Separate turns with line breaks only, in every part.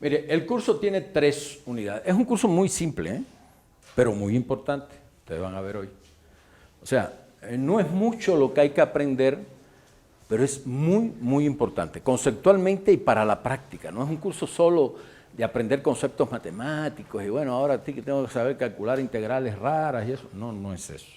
Mire, el curso tiene 3 unidades. Es un curso muy simple, pero muy importante. Ustedes van a ver hoy. O sea, no es mucho lo que hay que aprender, pero es muy, muy importante, conceptualmente y para la práctica. No es un curso solo de aprender conceptos matemáticos y bueno, ahora sí que tengo que saber calcular integrales raras y eso. No, no es eso.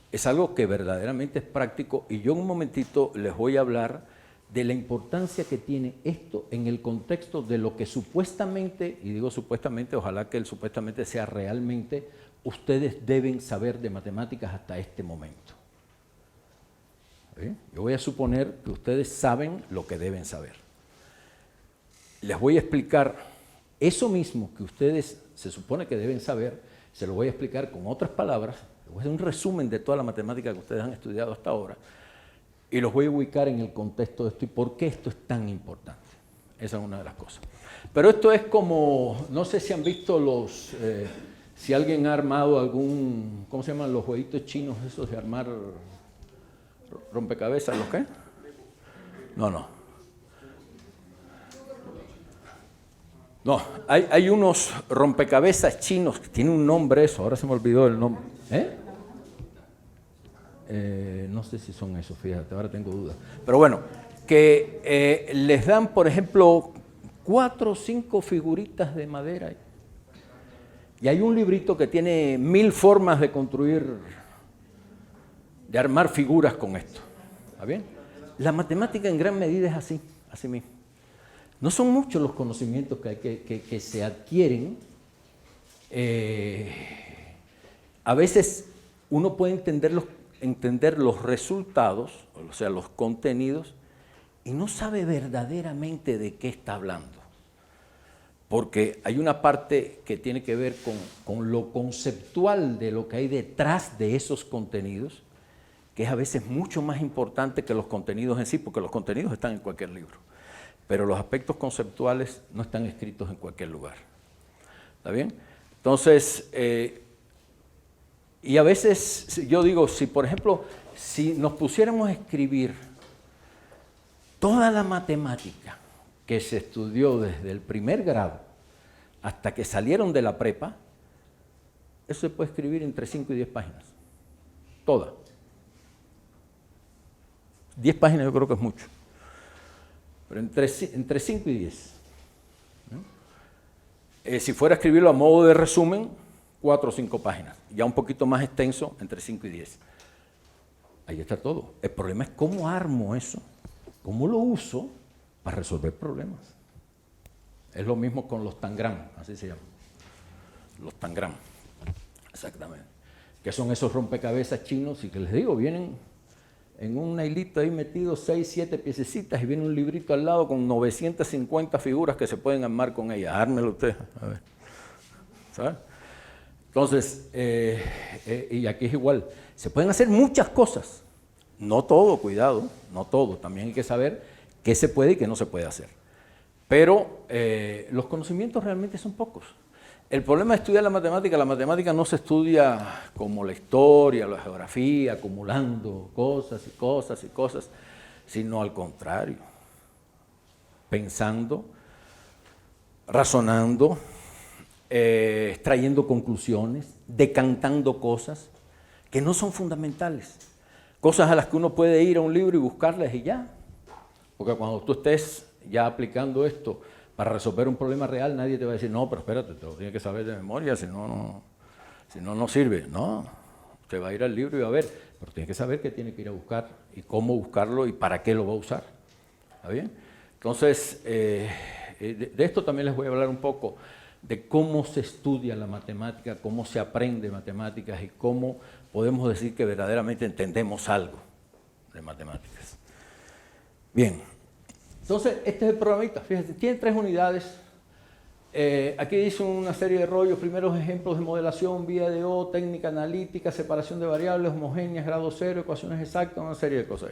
Es algo que verdaderamente es práctico y yo en un momentito les voy a hablar de la importancia que tiene esto en el contexto de lo que supuestamente, y digo supuestamente, ojalá que el supuestamente sea realmente, ustedes deben saber de matemáticas hasta este momento. ¿Sí? Yo voy a suponer que ustedes saben lo que deben saber. Les voy a explicar eso mismo que ustedes se supone que deben saber, se lo voy a explicar con otras palabras, les voy a hacer un resumen de toda la matemática que ustedes han estudiado hasta ahora, y los voy a ubicar en el contexto de esto y por qué esto es tan importante. Esa es una de las cosas. Pero esto es como, no sé si han visto los, si alguien ha armado algún, ¿cómo se llaman los jueguitos chinos esos de armar rompecabezas? ¿Los qué? No. No, hay unos rompecabezas chinos que tienen un nombre eso, ahora se me olvidó el nombre. No sé si son esos, fíjate, ahora tengo dudas. Pero bueno, que les dan, por ejemplo, 4 o 5 figuritas de madera. Y hay un librito que tiene 1000 formas de construir, de armar figuras con esto. ¿Está bien? La matemática en gran medida es así, así mismo. No son muchos los conocimientos que se adquieren. A veces uno puede entender los resultados, o sea, los contenidos, y no sabe verdaderamente de qué está hablando. Porque hay una parte que tiene que ver con lo conceptual de lo que hay detrás de esos contenidos, que es a veces mucho más importante que los contenidos en sí, porque los contenidos están en cualquier libro, pero los aspectos conceptuales no están escritos en cualquier lugar. ¿Está bien? Entonces, y a veces yo digo, si por ejemplo, si nos pusiéramos a escribir toda la matemática que se estudió desde el primer grado hasta que salieron de la prepa, eso se puede escribir entre 5 y 10 páginas. Toda. 10 páginas yo creo que es mucho. Pero entre 5 y 10. ¿No? Si fuera a escribirlo a modo de resumen, 4 o 5 páginas. Ya un poquito más extenso, entre 5 y 10. Ahí está todo. El problema es cómo armo eso, cómo lo uso para resolver problemas. Es lo mismo con los tangram, así se llaman. Los tangram, exactamente. Que son esos rompecabezas chinos y que les digo, vienen en una hilita ahí metidos 6, 7 piececitas y viene un librito al lado con 950 figuras que se pueden armar con ellas. Ármelo usted, a ver. ¿Sabe? Entonces, y aquí es igual. Se pueden hacer muchas cosas. No todo, cuidado, no todo. También hay que saber qué se puede y qué no se puede hacer. Pero los conocimientos realmente son pocos. El problema de estudiar la matemática no se estudia como la historia, la geografía, acumulando cosas y cosas y cosas, sino al contrario, pensando, razonando, extrayendo conclusiones, decantando cosas que no son fundamentales, cosas a las que uno puede ir a un libro y buscarlas y ya, porque cuando tú estés ya aplicando esto para resolver un problema real, nadie te va a decir, no, pero espérate, te lo tienes que saber de memoria, si no, no sirve. No, usted va a ir al libro y va a ver, pero tiene que saber qué tiene que ir a buscar y cómo buscarlo y para qué lo va a usar. ¿Está bien? Entonces, de esto también les voy a hablar un poco, de cómo se estudia la matemática, cómo se aprende matemáticas y cómo podemos decir que verdaderamente entendemos algo de matemáticas. Bien. Entonces, este es el programita, fíjense, tiene 3 unidades. Aquí dice una serie de rollos, primeros ejemplos de modelación, vía de O, técnica analítica, separación de variables, homogéneas, grado 0, ecuaciones exactas, una serie de cosas.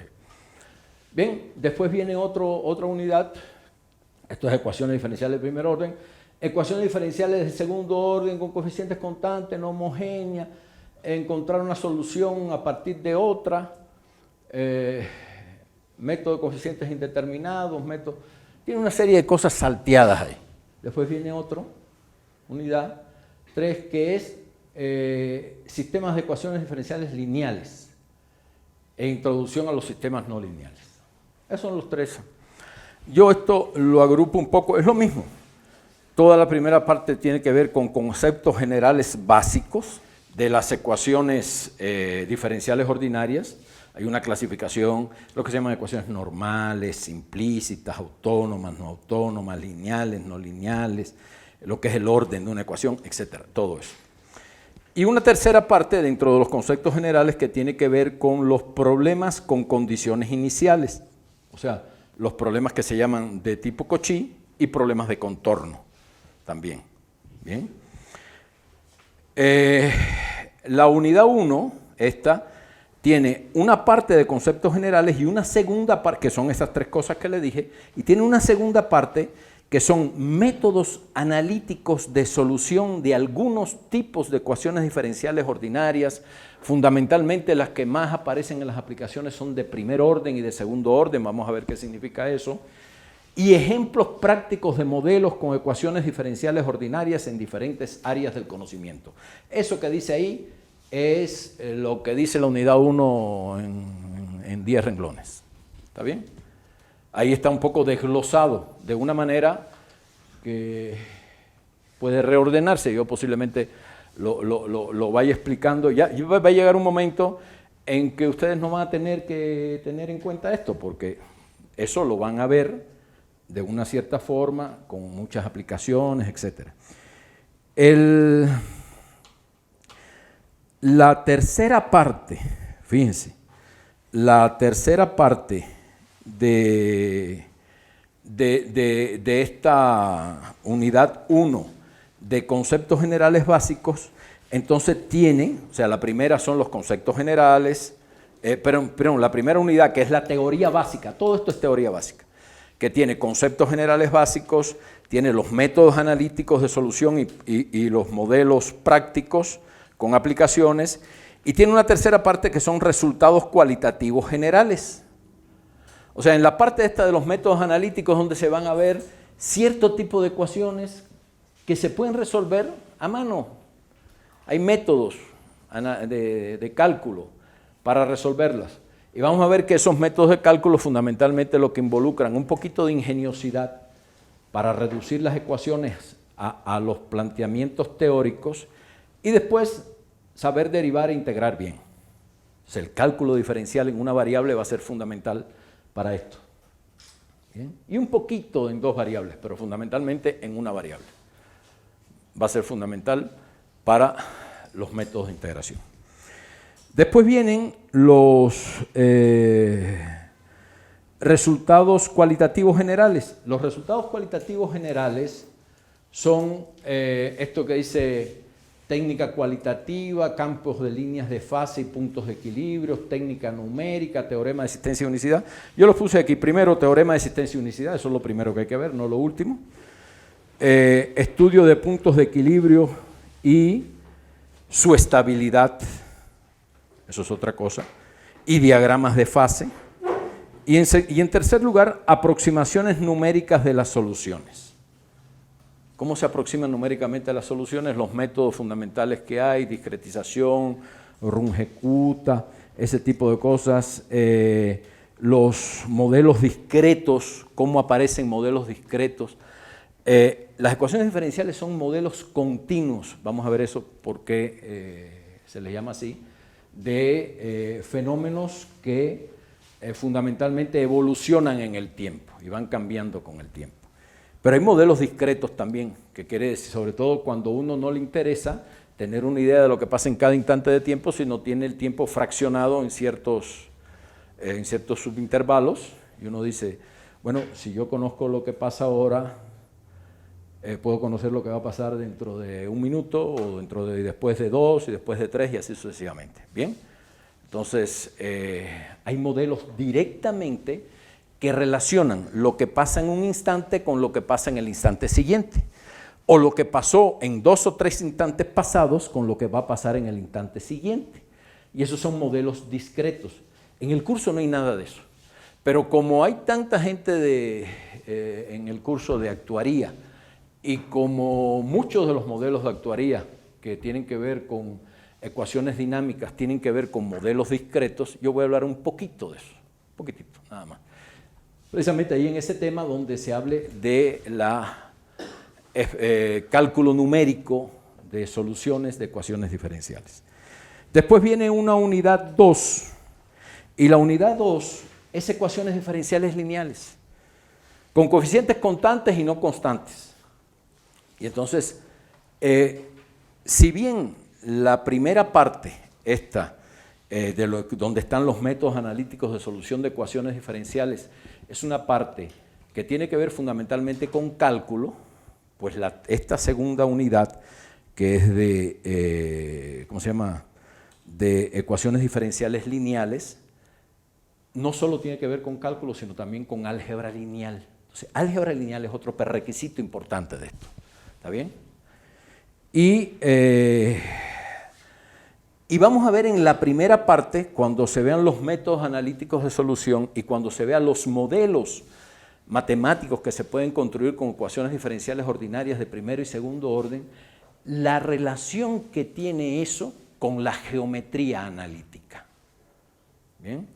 Bien, después viene otra unidad, esto es ecuaciones diferenciales de primer orden, ecuaciones diferenciales de segundo orden con coeficientes constantes, no homogéneas, encontrar una solución a partir de otra, método de coeficientes indeterminados, tiene una serie de cosas salteadas ahí. Después viene otro, unidad 3, que es sistemas de ecuaciones diferenciales lineales e introducción a los sistemas no lineales. Esos son los 3. Yo esto lo agrupo un poco, es lo mismo. Toda la primera parte tiene que ver con conceptos generales básicos de las ecuaciones diferenciales ordinarias. Hay una clasificación, lo que se llaman ecuaciones normales, implícitas, autónomas, no autónomas, lineales, no lineales, lo que es el orden de una ecuación, etcétera, todo eso. Y una tercera parte dentro de los conceptos generales que tiene que ver con los problemas con condiciones iniciales, o sea, los problemas que se llaman de tipo Cauchy y problemas de contorno también. Bien. La unidad 1, esta, tiene una parte de conceptos generales y una segunda parte, que son esas 3 cosas que le dije, y tiene una segunda parte que son métodos analíticos de solución de algunos tipos de ecuaciones diferenciales ordinarias. Fundamentalmente las que más aparecen en las aplicaciones son de primer orden y de segundo orden, vamos a ver qué significa eso, y ejemplos prácticos de modelos con ecuaciones diferenciales ordinarias en diferentes áreas del conocimiento. Eso que dice ahí es lo que dice la unidad 1 en 10 renglones. ¿Está bien? Ahí está un poco desglosado de una manera que puede reordenarse. Yo posiblemente lo vaya explicando. Ya va a llegar un momento en que ustedes no van a tener que tener en cuenta esto, porque eso lo van a ver de una cierta forma, con muchas aplicaciones, etc. La tercera parte, fíjense, la tercera parte de esta unidad 1 de conceptos generales básicos, entonces tiene, o sea, la primera son los conceptos generales, perdón, la primera unidad, que es la teoría básica, todo esto es teoría básica, que tiene conceptos generales básicos, tiene los métodos analíticos de solución y los modelos prácticos con aplicaciones, y tiene una tercera parte que son resultados cualitativos generales. O sea, en la parte esta de los métodos analíticos, donde se van a ver cierto tipo de ecuaciones que se pueden resolver a mano. Hay métodos de cálculo para resolverlas. Y vamos a ver que esos métodos de cálculo fundamentalmente lo que involucran un poquito de ingeniosidad para reducir las ecuaciones a los planteamientos teóricos y después saber derivar e integrar bien. O sea, el cálculo diferencial en una variable va a ser fundamental para esto. ¿Bien? Y un poquito en 2 variables, pero fundamentalmente en una variable. Va a ser fundamental para los métodos de integración. Después vienen los resultados cualitativos generales. Los resultados cualitativos generales son esto que dice técnica cualitativa, campos de líneas de fase y puntos de equilibrio, técnica numérica, teorema de existencia y unicidad. Yo los puse aquí. Primero, teorema de existencia y unicidad, eso es lo primero que hay que ver, no lo último. Estudio de puntos de equilibrio y su estabilidad, eso es otra cosa, y diagramas de fase. Y en tercer lugar, aproximaciones numéricas de las soluciones. ¿Cómo se aproximan numéricamente a las soluciones? Los métodos fundamentales que hay, discretización, Runge-Kutta, ese tipo de cosas. Los modelos discretos, cómo aparecen modelos discretos. Las ecuaciones diferenciales son modelos continuos, vamos a ver eso porque se les llama así, de fenómenos que fundamentalmente evolucionan en el tiempo y van cambiando con el tiempo. Pero hay modelos discretos también, que quiere decir, sobre todo cuando a uno no le interesa tener una idea de lo que pasa en cada instante de tiempo, sino tiene el tiempo fraccionado en ciertos subintervalos, y uno dice, bueno, si yo conozco lo que pasa ahora, puedo conocer lo que va a pasar dentro de 1 minuto, o después de 2, y después de 3, y así sucesivamente. ¿Bien? Entonces, hay modelos directamente que relacionan lo que pasa en un instante con lo que pasa en el instante siguiente, o lo que pasó en 2 o 3 instantes pasados con lo que va a pasar en el instante siguiente. Y esos son modelos discretos. En el curso no hay nada de eso, pero como hay tanta gente en el curso de actuaría Y como muchos de los modelos de actuaría que tienen que ver con ecuaciones dinámicas, tienen que ver con modelos discretos, yo voy a hablar un poquito de eso, un poquitito, nada más. Precisamente ahí en ese tema donde se hable de la cálculo numérico de soluciones de ecuaciones diferenciales. Después viene una unidad 2, y la unidad 2 es ecuaciones diferenciales lineales, con coeficientes constantes y no constantes. Y entonces, si bien la primera parte, donde están los métodos analíticos de solución de ecuaciones diferenciales, es una parte que tiene que ver fundamentalmente con cálculo, pues esta segunda unidad, que es de, de ecuaciones diferenciales lineales, no solo tiene que ver con cálculo, sino también con álgebra lineal. Entonces, álgebra lineal es otro prerequisito importante de esto. ¿Está bien? Y vamos a ver en la primera parte, cuando se vean los métodos analíticos de solución y cuando se vean los modelos matemáticos que se pueden construir con ecuaciones diferenciales ordinarias de primero y segundo orden, la relación que tiene eso con la geometría analítica. ¿Bien?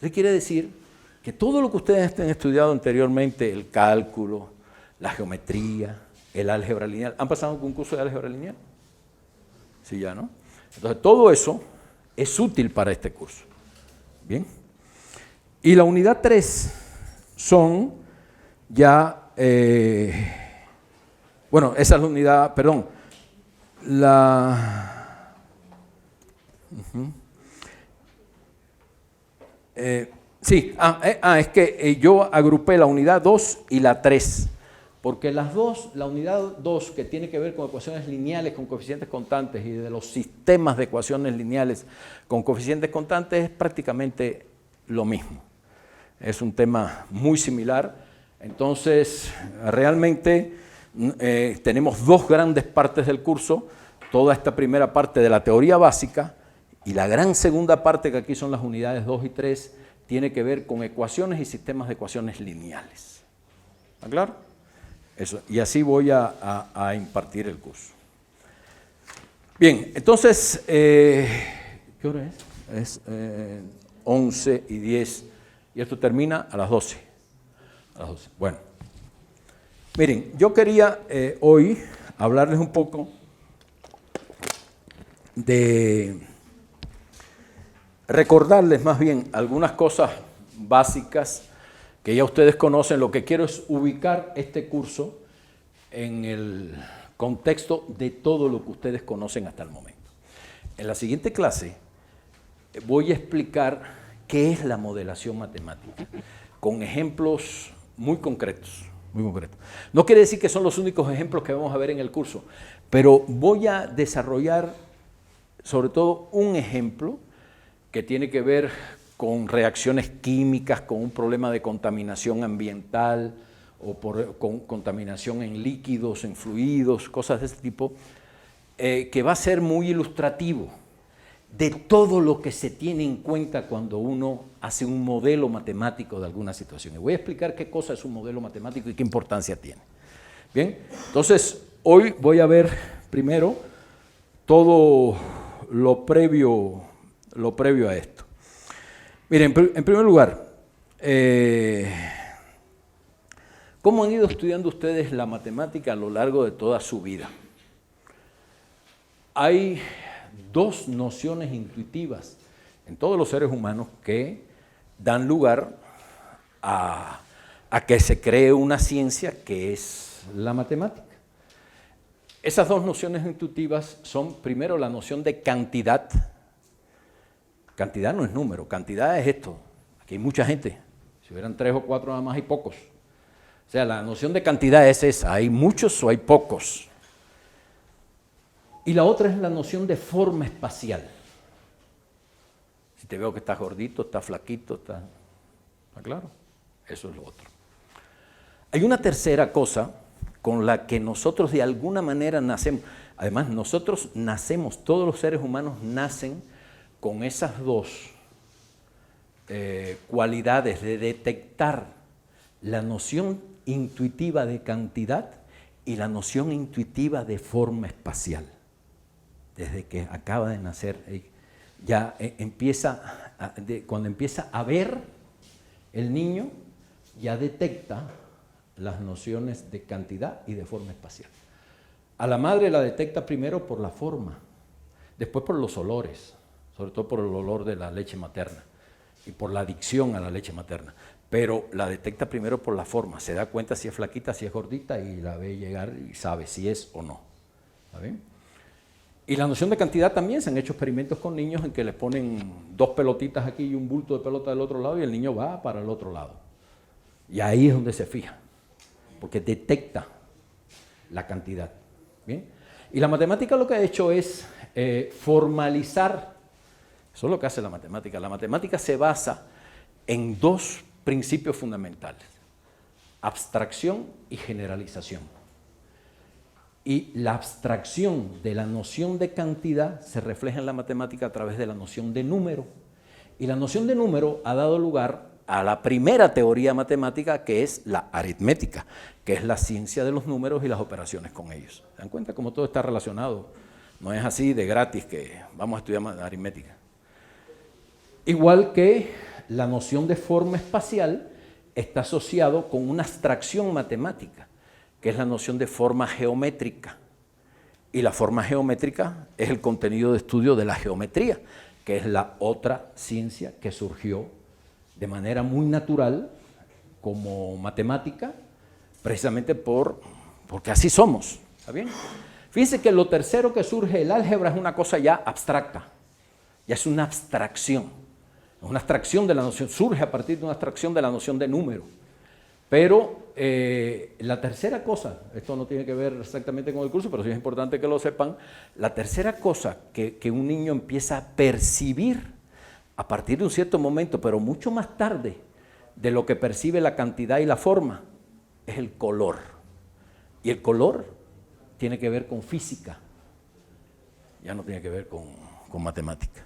Eso quiere decir que todo lo que ustedes han estudiado anteriormente, el cálculo, la geometría, el álgebra lineal, ¿han pasado un curso de álgebra lineal? Sí, ya, ¿no? Entonces, todo eso es útil para este curso. Bien. Y la unidad 3 son ya, bueno, esa es la unidad, perdón, sí, es que yo agrupé la unidad 2 y la 3. Porque las dos, la unidad 2, que tiene que ver con ecuaciones lineales con coeficientes constantes y de los sistemas de ecuaciones lineales con coeficientes constantes, es prácticamente lo mismo. Es un tema muy similar. Entonces, realmente tenemos dos grandes partes del curso, toda esta primera parte de la teoría básica y la gran segunda parte, que aquí son las unidades 2 y 3, tiene que ver con ecuaciones y sistemas de ecuaciones lineales. ¿Está claro? Eso, y así voy a impartir el curso. Bien, entonces, ¿qué hora es? Es 11:10 y esto termina a las 12. A las 12. Bueno, miren, yo quería hoy hablarles un poco recordarles más bien algunas cosas básicas que ya ustedes conocen. Lo que quiero es ubicar este curso en el contexto de todo lo que ustedes conocen hasta el momento. En la siguiente clase voy a explicar qué es la modelación matemática, con ejemplos muy concretos, muy concretos. No quiere decir que son los únicos ejemplos que vamos a ver en el curso, pero voy a desarrollar sobre todo un ejemplo que tiene que ver con reacciones químicas, con un problema de contaminación ambiental o con contaminación en líquidos, en fluidos, cosas de este tipo, que va a ser muy ilustrativo de todo lo que se tiene en cuenta cuando uno hace un modelo matemático de alguna situación. Y voy a explicar qué cosa es un modelo matemático y qué importancia tiene. Bien, entonces hoy voy a ver primero todo lo previo a esto. Miren, en primer lugar, ¿cómo han ido estudiando ustedes la matemática a lo largo de toda su vida? Hay dos nociones intuitivas en todos los seres humanos que dan lugar a que se cree una ciencia que es la matemática. Esas dos nociones intuitivas son, primero, la noción de cantidad. Cantidad no es número, cantidad es esto. Aquí hay mucha gente. Si hubieran 3 o 4 nada más, hay pocos. O sea, la noción de cantidad es esa, hay muchos o hay pocos. Y la otra es la noción de forma espacial. Si te veo que estás gordito, estás flaquito, ¿está claro? Eso es lo otro. Hay una tercera cosa con la que nosotros de alguna manera nacemos. Además, nosotros nacemos, todos los seres humanos nacen con esas dos cualidades de detectar la noción intuitiva de cantidad y la noción intuitiva de forma espacial. Desde que acaba de nacer, ya cuando empieza a ver el niño, ya detecta las nociones de cantidad y de forma espacial. A la madre la detecta primero por la forma, después por los olores, sobre todo por el olor de la leche materna y por la adicción a la leche materna. Pero la detecta primero por la forma, se da cuenta si es flaquita, si es gordita y la ve llegar y sabe si es o no. ¿Está bien? Y la noción de cantidad también, se han hecho experimentos con niños en que les ponen 2 pelotitas aquí y un bulto de pelota del otro lado y el niño va para el otro lado. Y ahí es donde se fija, porque detecta la cantidad. ¿Bien? Y la matemática lo que ha hecho es formalizar, eso es lo que hace la matemática. La matemática se basa en 2 principios fundamentales: abstracción y generalización. Y la abstracción de la noción de cantidad se refleja en la matemática a través de la noción de número. Y la noción de número ha dado lugar a la primera teoría matemática, que es la aritmética, que es la ciencia de los números y las operaciones con ellos. ¿Se dan cuenta cómo todo está relacionado? No es así de gratis que vamos a estudiar aritmética. Igual que la noción de forma espacial está asociado con una abstracción matemática, que es la noción de forma geométrica. Y la forma geométrica es el contenido de estudio de la geometría, que es la otra ciencia que surgió de manera muy natural como matemática, precisamente porque así somos. ¿Está bien? Fíjense que lo tercero que surge, el álgebra, es una cosa ya abstracta, ya es una abstracción. Una abstracción de la noción, surge a partir de una abstracción de la noción de número. Pero la tercera cosa, esto no tiene que ver exactamente con el curso, pero sí es importante que lo sepan, la tercera cosa que un niño empieza a percibir a partir de un cierto momento, pero mucho más tarde de lo que percibe la cantidad y la forma, es el color. Y el color tiene que ver con física, ya no tiene que ver con matemática.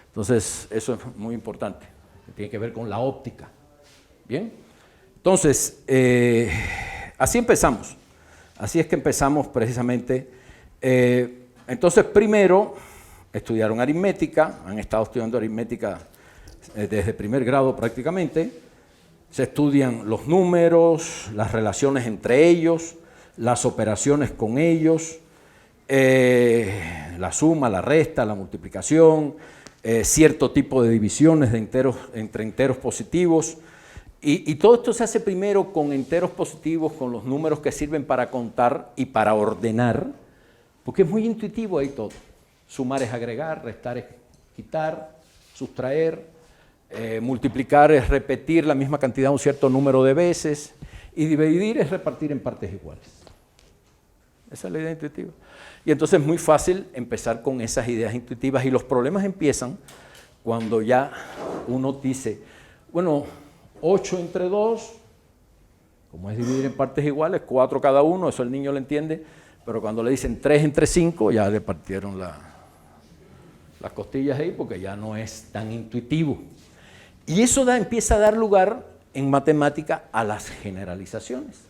Entonces, eso es muy importante, tiene que ver con la óptica. ¿Bien? Entonces, así empezamos. Así es que empezamos precisamente. Entonces, primero estudiaron aritmética, han estado estudiando aritmética desde primer grado prácticamente. Se estudian los números, las relaciones entre ellos, las operaciones con ellos, la suma, la resta, la multiplicación, cierto tipo de divisiones de entre enteros positivos. Y todo esto se hace primero con enteros positivos, con los números que sirven para contar y para ordenar, porque es muy intuitivo ahí todo. Sumar es agregar, restar es quitar, sustraer, multiplicar es repetir la misma cantidad un cierto número de veces, y dividir es repartir en partes iguales. Esa es la idea intuitiva. Y entonces es muy fácil empezar con esas ideas intuitivas, y los problemas empiezan cuando ya uno dice, bueno, 8 entre 2, como es dividir en partes iguales, 4 cada uno, eso el niño lo entiende, pero cuando le dicen 3 entre 5, ya le partieron las costillas ahí, porque ya no es tan intuitivo. Y eso empieza a dar lugar en matemática a las generalizaciones,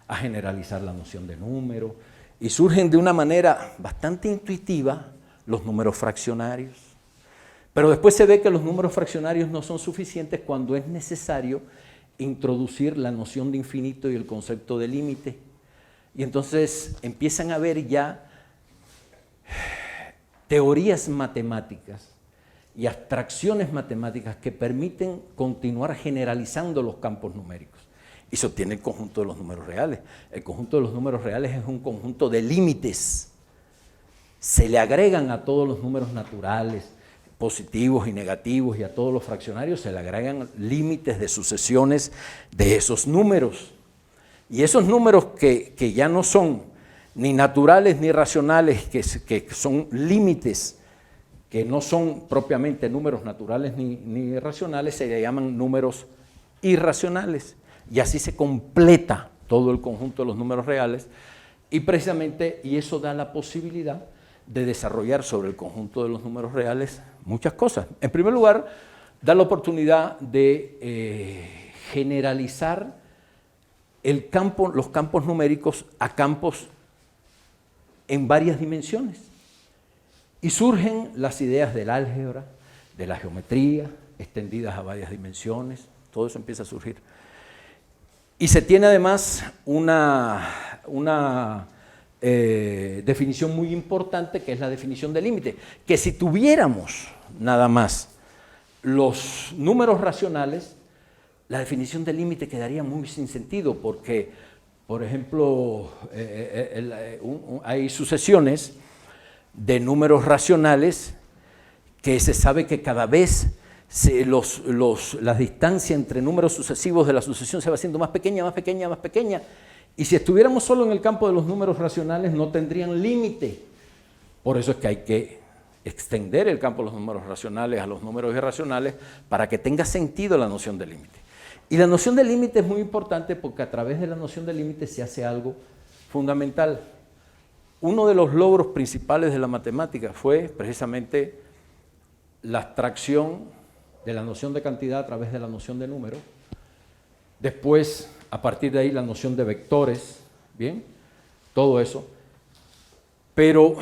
a generalizar la noción de número, y surgen de una manera bastante intuitiva los números fraccionarios. Pero después se ve que los números fraccionarios no son suficientes cuando es necesario introducir la noción de infinito y el concepto de límite. Y entonces empiezan a haber ya teorías matemáticas y abstracciones matemáticas que permiten continuar generalizando los campos numéricos. Y se obtiene el conjunto de los números reales. El conjunto de los números reales es un conjunto de límites. Se le agregan a todos los números naturales, positivos y negativos, y a todos los fraccionarios se le agregan límites de sucesiones de esos números. Y esos números que ya no son ni naturales ni racionales, que son límites, que no son propiamente números naturales ni racionales, se le llaman números irracionales. Y así se completa todo el conjunto de los números reales, y precisamente, y eso da la posibilidad de desarrollar sobre el conjunto de los números reales muchas cosas. En primer lugar, da la oportunidad de generalizar los campos numéricos a campos en varias dimensiones. Y surgen las ideas del álgebra, de la geometría, extendidas a varias dimensiones, todo eso empieza a surgir. Y se tiene además una definición muy importante, que es la definición de límite, que si tuviéramos nada más los números racionales, la definición de límite quedaría muy sin sentido, porque, por ejemplo, hay sucesiones de números racionales que se sabe que cada vez la distancia entre números sucesivos de la sucesión se va haciendo más pequeña, más pequeña, más pequeña. Y si estuviéramos solo en el campo de los números racionales, no tendrían límite. Por eso es que hay que extender el campo de los números racionales a los números irracionales para que tenga sentido la noción de límite. Y la noción de límite es muy importante porque a través de la noción de límite se hace algo fundamental. Uno de los logros principales de la matemática fue precisamente la abstracción de la noción de cantidad a través de la noción de número. Después, a partir de ahí, la noción de vectores, ¿bien? Todo eso. Pero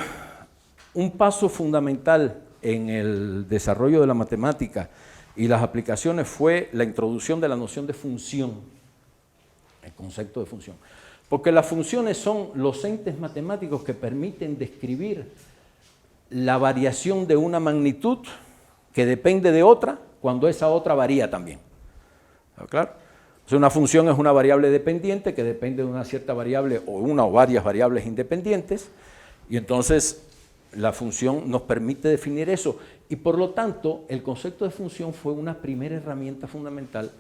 un paso fundamental en el desarrollo de la matemática y las aplicaciones fue la introducción de la noción de función, el concepto de función. Porque las funciones son los entes matemáticos que permiten describir la variación de una magnitud que depende de otra cuando esa otra varía también. ¿Está claro? Entonces una función es una variable dependiente que depende de una cierta variable o una o varias variables independientes, y entonces la función nos permite definir eso. Y por lo tanto, el concepto de función fue una primera herramienta fundamental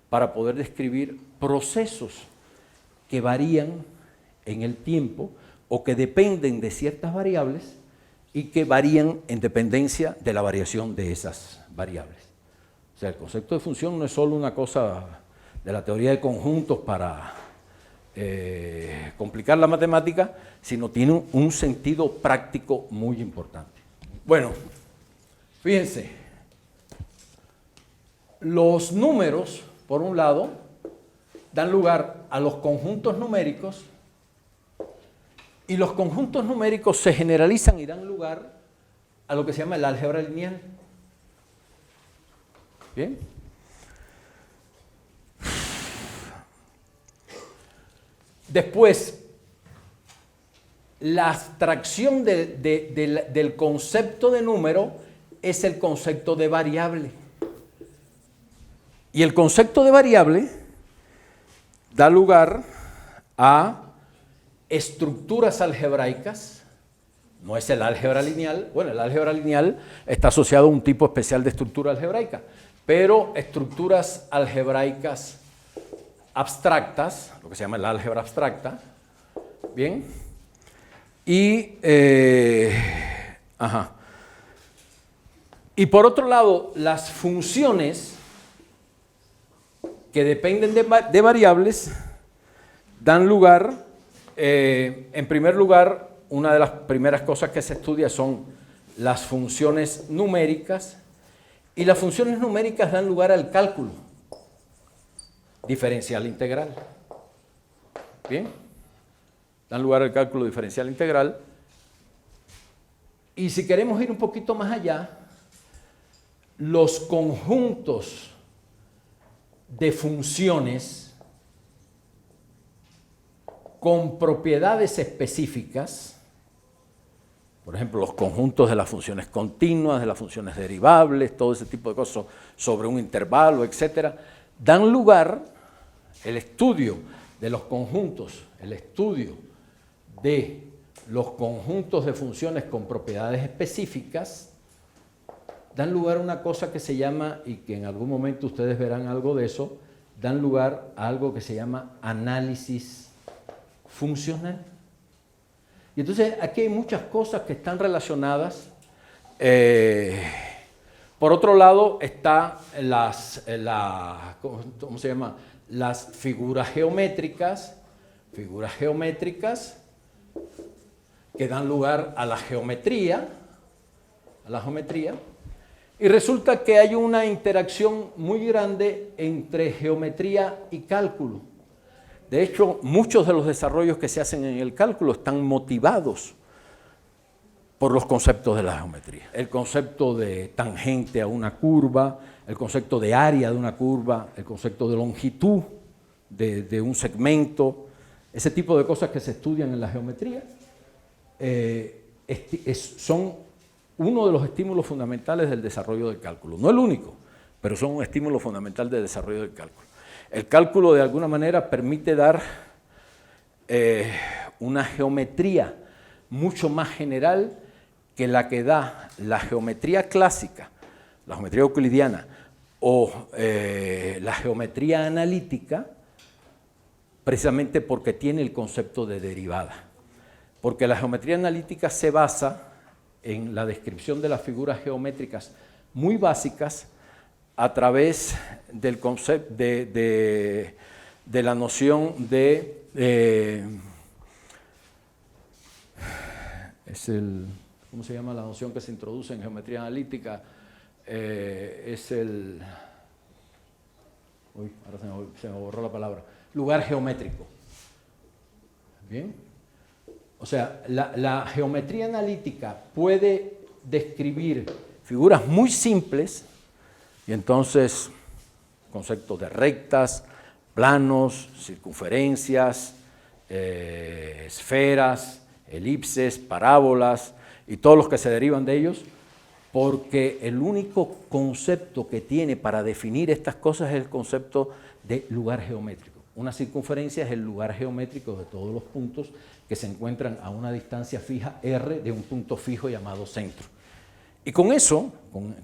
para poder describir procesos que varían en el tiempo o que dependen de ciertas variables y que varían en dependencia de la variación de esas variables. O sea, el concepto de función no es solo una cosa de la teoría de conjuntos para complicar la matemática, sino tiene un sentido práctico muy importante. Bueno, fíjense, los números, por un lado, dan lugar a los conjuntos numéricos, y los conjuntos numéricos se generalizan y dan lugar a lo que se llama el álgebra lineal. ¿Bien? Después, la abstracción del concepto de número es el concepto de variable. Y el concepto de variable da lugar a estructuras algebraicas. No es el álgebra lineal. Bueno, el álgebra lineal está asociado a un tipo especial de estructura algebraica, pero estructuras algebraicas abstractas, lo que se llama el álgebra abstracta, ¿bien? Y, y por otro lado, las funciones que dependen de variables dan lugar, en primer lugar, una de las primeras cosas que se estudia son las funciones numéricas, y las funciones numéricas dan lugar al cálculo diferencial integral. ¿Bien? Dan lugar al cálculo diferencial integral. Y si queremos ir un poquito más allá, los conjuntos de funciones con propiedades específicas, por ejemplo, los conjuntos de las funciones continuas, de las funciones derivables, todo ese tipo de cosas sobre un intervalo, etcétera, dan lugar, el estudio de los conjuntos, el estudio de los conjuntos de funciones con propiedades específicas, dan lugar a una cosa que se llama, y que en algún momento ustedes verán algo de eso, dan lugar a algo que se llama análisis funcional. Y entonces aquí hay muchas cosas que están relacionadas. Por otro lado está ¿cómo se llama? Las figuras geométricas que dan lugar a la geometría, y resulta que hay una interacción muy grande entre geometría y cálculo. De hecho, muchos de los desarrollos que se hacen en el cálculo están motivados por los conceptos de la geometría. El concepto de tangente a una curva, el concepto de área de una curva, el concepto de longitud de un segmento, ese tipo de cosas que se estudian en la geometría, son uno de los estímulos fundamentales del desarrollo del cálculo. No el único, pero son un estímulo fundamental del desarrollo del cálculo. El cálculo, de alguna manera, permite dar una geometría mucho más general que la que da la geometría clásica, la geometría euclidiana o la geometría analítica, precisamente porque tiene el concepto de derivada. Porque la geometría analítica se basa en la descripción de las figuras geométricas muy básicas a través del concepto de la noción ¿cómo se llama la noción que se introduce en geometría analítica? Uy, ahora se me borró la palabra. Lugar geométrico. ¿Bien? O sea, la geometría analítica puede describir figuras muy simples y entonces conceptos de rectas, planos, circunferencias, esferas, elipses, parábolas y todos los que se derivan de ellos, porque el único concepto que tiene para definir estas cosas es el concepto de lugar geométrico. Una circunferencia es el lugar geométrico de todos los puntos que se encuentran a una distancia fija R de un punto fijo llamado centro. Y con eso,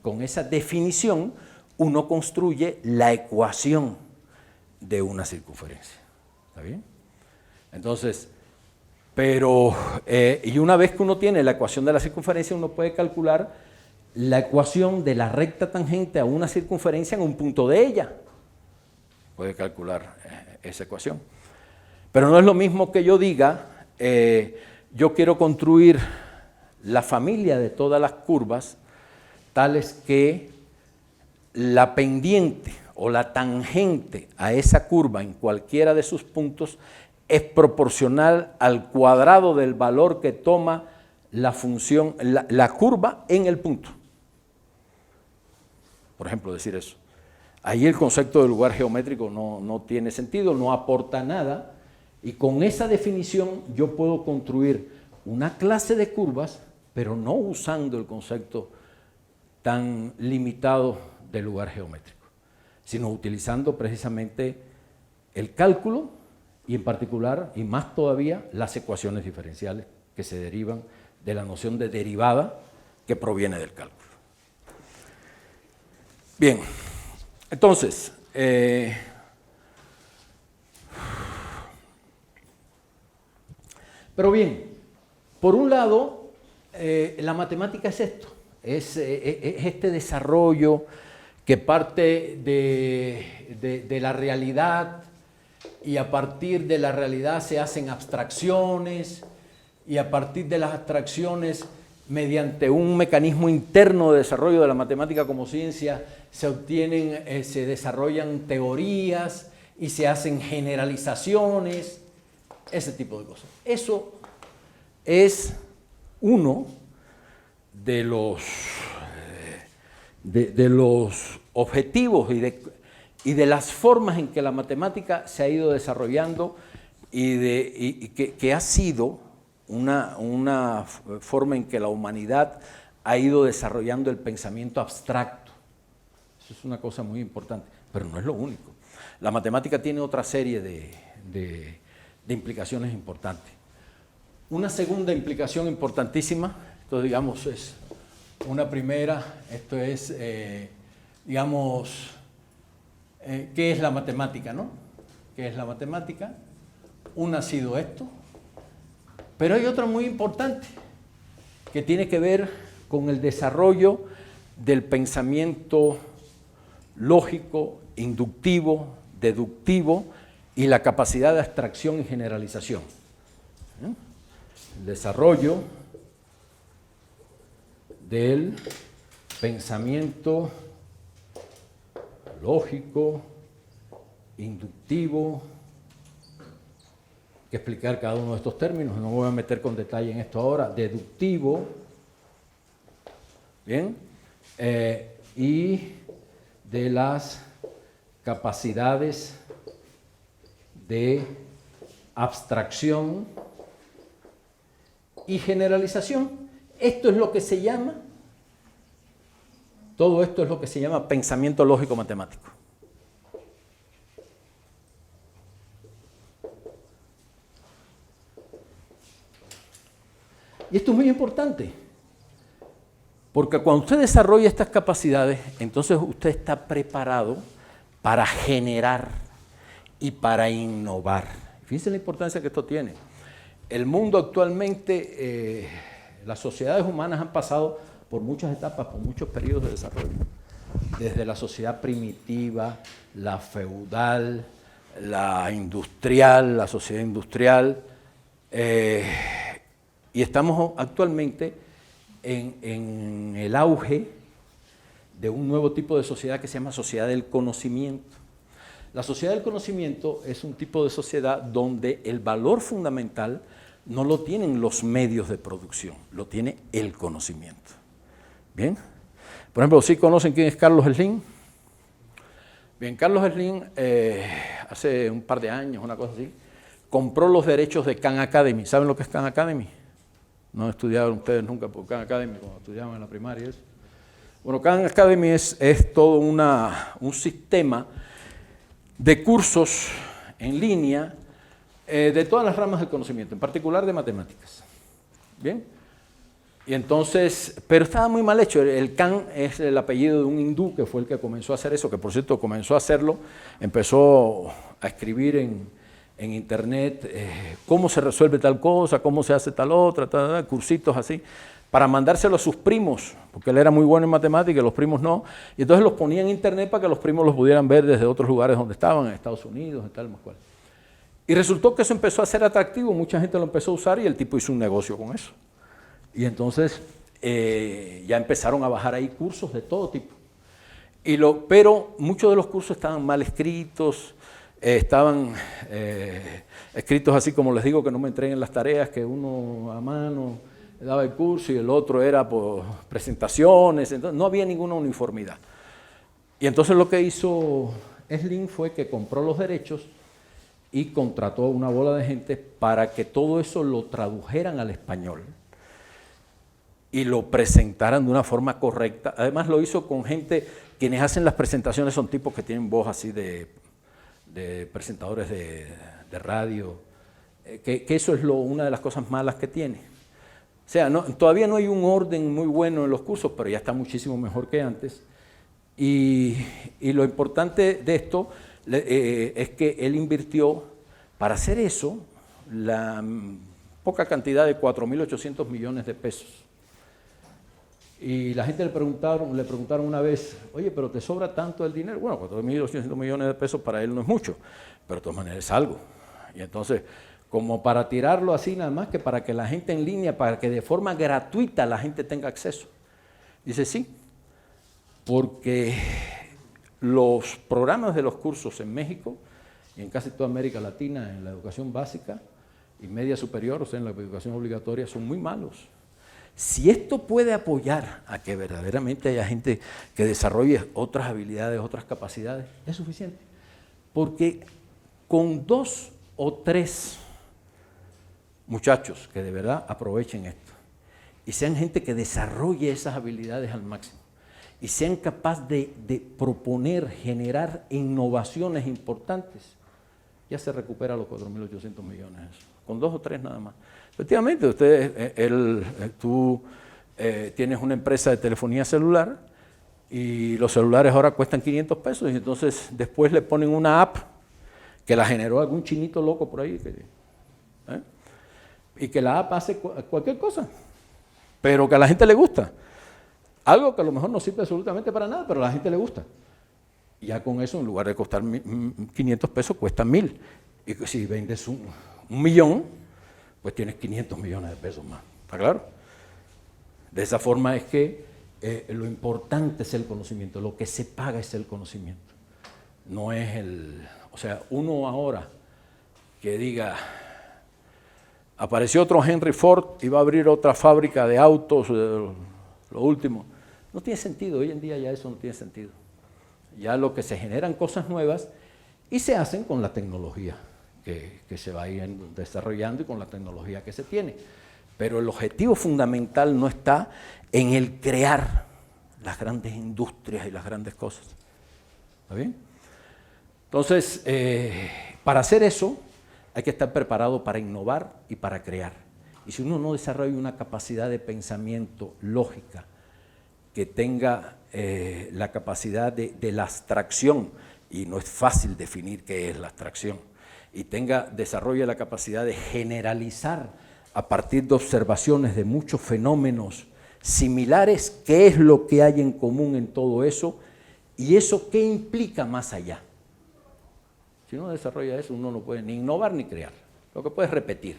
con esa definición, uno construye la ecuación de una circunferencia. ¿Está bien? Entonces, y una vez que uno tiene la ecuación de la circunferencia, uno puede calcular la ecuación de la recta tangente a una circunferencia en un punto de ella. Puede calcular esa ecuación. Pero no es lo mismo que yo diga, yo quiero construir la familia de todas las curvas, tales que la pendiente o la tangente a esa curva en cualquiera de sus puntos es proporcional al cuadrado del valor que toma la función, la curva en el punto. Por ejemplo, decir eso. Ahí el concepto de lugar geométrico no tiene sentido, no aporta nada, y con esa definición yo puedo construir una clase de curvas, pero no usando el concepto tan limitado de lugar geométrico, sino utilizando precisamente el cálculo y en particular, y más todavía, las ecuaciones diferenciales que se derivan de la noción de derivada que proviene del cálculo. Bien, entonces, pero bien, por un lado, la matemática es esto, es este desarrollo que parte de la realidad, y a partir de la realidad se hacen abstracciones, y a partir de las abstracciones, mediante un mecanismo interno de desarrollo de la matemática como ciencia, se desarrollan teorías y se hacen generalizaciones, ese tipo de cosas. Eso es uno de los objetivos y de las formas en que la matemática se ha ido desarrollando y que ha sido una forma en que la humanidad ha ido desarrollando el pensamiento abstracto. Eso es una cosa muy importante, pero no es lo único. La matemática tiene otra serie de implicaciones importantes. Una segunda implicación importantísima, esto digamos es una primera, esto es, digamos, ¿qué es la matemática, no? ¿Qué es la matemática? Una ha sido esto, pero hay otra muy importante que tiene que ver con el desarrollo del pensamiento lógico, inductivo, deductivo y la capacidad de abstracción y generalización. El desarrollo del pensamiento lógico, inductivo que explicar cada uno de estos términos, no me voy a meter con detalle en esto ahora. Deductivo, bien, y de las capacidades de abstracción y generalización. Esto es lo que se llama, todo esto es lo que se llama pensamiento lógico matemático. Y esto es muy importante, porque cuando usted desarrolla estas capacidades, entonces usted está preparado para generar y para innovar. Fíjense la importancia que esto tiene. El mundo actualmente, las sociedades humanas han pasado por muchas etapas, por muchos periodos de desarrollo. Desde la sociedad primitiva, la feudal, la industrial, la sociedad industrial, y estamos actualmente en el auge de un nuevo tipo de sociedad que se llama sociedad del conocimiento. La sociedad del conocimiento es un tipo de sociedad donde el valor fundamental no lo tienen los medios de producción, lo tiene el conocimiento. Bien, por ejemplo, ¿sí conocen quién es Carlos Slim? Bien, Carlos Slim hace un par de años, una cosa así, compró los derechos de Khan Academy. ¿Saben lo que es Khan Academy? No estudiaron ustedes nunca por Khan Academy cuando estudiaban en la primaria y eso. Bueno, Khan Academy es todo un sistema de cursos en línea de todas las ramas del conocimiento, en particular de matemáticas. ¿Bien? Y entonces, pero estaba muy mal hecho. El Khan es el apellido de un hindú que fue el que comenzó a hacer eso, que por cierto comenzó a hacerlo, empezó a escribir en internet cómo se resuelve tal cosa, cómo se hace tal otra, cursitos así, para mandárselo a sus primos, porque él era muy bueno en matemáticas y los primos no, y entonces los ponía en internet para que los primos los pudieran ver desde otros lugares donde estaban, en Estados Unidos, en tal más cual. Y resultó que eso empezó a ser atractivo, mucha gente lo empezó a usar y el tipo hizo un negocio con eso. Y entonces ya empezaron a bajar ahí cursos de todo tipo. Pero muchos de los cursos estaban mal escritos, estaban escritos así como les digo, que no me entreguen las tareas, que uno a mano daba el curso y el otro era por presentaciones, entonces no había ninguna uniformidad. Y entonces lo que hizo Slim fue que compró los derechos y contrató a una bola de gente para que todo eso lo tradujeran al español y lo presentaran de una forma correcta. Además lo hizo con gente, quienes hacen las presentaciones son tipos que tienen voz así de presentadores de radio, que eso es una de las cosas malas que tiene. O sea, todavía no hay un orden muy bueno en los cursos, pero ya está muchísimo mejor que antes. Y lo importante de esto es que él invirtió para hacer eso la poca cantidad de 4.800 millones de pesos. Y la gente le preguntaron una vez, oye, pero ¿te sobra tanto el dinero? Bueno, 4.800 millones de pesos para él no es mucho, pero de todas maneras es algo. Y entonces, como para tirarlo así nada más, que para que la gente en línea, para que de forma gratuita la gente tenga acceso. Dice, sí, porque los programas de los cursos en México y en casi toda América Latina, en la educación básica y media superior, o sea, en la educación obligatoria, son muy malos. Si esto puede apoyar a que verdaderamente haya gente que desarrolle otras habilidades, otras capacidades, es suficiente. Porque con 2 o 3 muchachos que de verdad aprovechen esto y sean gente que desarrolle esas habilidades al máximo y sean capaces de proponer, generar innovaciones importantes, ya se recupera los 4.800 millones. Con 2 o 3 nada más. Efectivamente, tú tienes una empresa de telefonía celular y los celulares ahora cuestan 500 pesos y entonces después le ponen una app que la generó algún chinito loco por ahí y que la app hace cualquier cosa, pero que a la gente le gusta. Algo que a lo mejor no sirve absolutamente para nada, pero a la gente le gusta. Y ya con eso, en lugar de costar 500 pesos, cuesta 1.000. Y si vendes un millón, pues tienes 500 millones de pesos más. ¿Está claro? De esa forma es que lo importante es el conocimiento, lo que se paga es el conocimiento. No es o sea, uno ahora que diga, apareció otro Henry Ford y va a abrir otra fábrica de autos, lo último. No tiene sentido, hoy en día ya eso no tiene sentido. Ya lo que se generan cosas nuevas y se hacen con la tecnología que se va a ir desarrollando y con la tecnología que se tiene. Pero el objetivo fundamental no está en el crear las grandes industrias y las grandes cosas. ¿Está bien? Entonces, para hacer eso, hay que estar preparado para innovar y para crear. Y si uno no desarrolla una capacidad de pensamiento lógica, que tenga la capacidad de la abstracción, y no es fácil definir qué es la abstracción, y desarrolle la capacidad de generalizar a partir de observaciones de muchos fenómenos similares, qué es lo que hay en común en todo eso, y eso qué implica más allá. Si uno desarrolla eso, uno no puede ni innovar ni crear, lo que puede es repetir.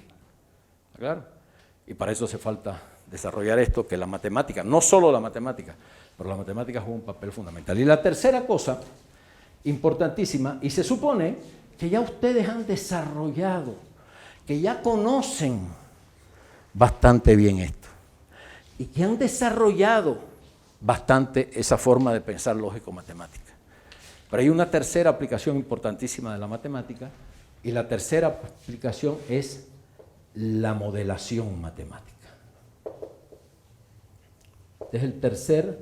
¿Está claro? Y para eso hace falta desarrollar esto, que la matemática, no solo la matemática, pero la matemática juega un papel fundamental. Y la tercera cosa, importantísima, y se supone que ya ustedes han desarrollado, que ya conocen bastante bien esto, y que han desarrollado bastante esa forma de pensar lógico-matemática. Pero hay una tercera aplicación importantísima de la matemática, y la tercera aplicación es la modelación matemática. Este es el tercer,